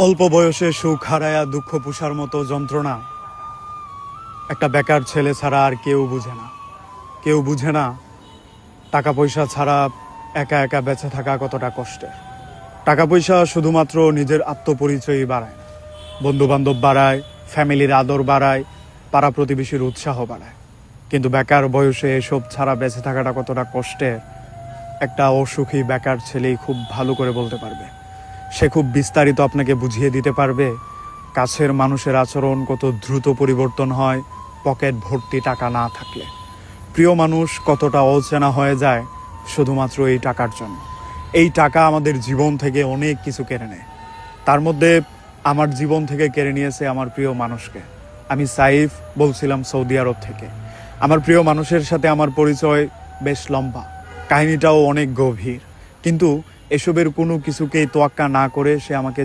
অল্প বয়সে সুখ হারায়া দুঃখ পুষার মতো যন্ত্রণা একটা বেকার ছেলে ছাড়া আর কেউ বুঝে না। কেউ বুঝে না টাকা পয়সা ছাড়া একা একা বেঁচে থাকা কতটা কষ্টের। টাকা পয়সা শুধুমাত্র নিজের আত্মপরিচয়ই বাড়ায় না, বন্ধু বান্ধব বাড়ায়, ফ্যামিলির আদর বাড়ায়, পাড়া প্রতিবেশীর উৎসাহ বাড়ায়, কিন্তু বেকার বয়সে এসব ছাড়া বেঁচে থাকাটা কতটা কষ্টের একটা অসুখী বেকার ছেলেই খুব ভালো করে বলতে পারবে। সে খুব বিস্তারিত আপনাকে বুঝিয়ে দিতে পারবে কাছের মানুষের আচরণ কত দ্রুত পরিবর্তন হয় পকেট ভর্তি টাকা না থাকলে। প্রিয় মানুষ কতটা অচেনা হয়ে যায় শুধুমাত্র এই টাকার জন্য। এই টাকা আমাদের জীবন থেকে অনেক কিছু কেড়ে নেয়। তার মধ্যে আমার জীবন থেকে কেড়ে নিয়েছে আমার প্রিয় মানুষকে। আমি সাইফ বলছিলাম সৌদি আরব থেকে। আমার প্রিয় মানুষের সাথে আমার পরিচয় বেশ লম্বা, কাহিনীটাও অনেক গভীর, কিন্তু এসবের কোনো কিছুকেই তোয়াক্কা না করে সে আমাকে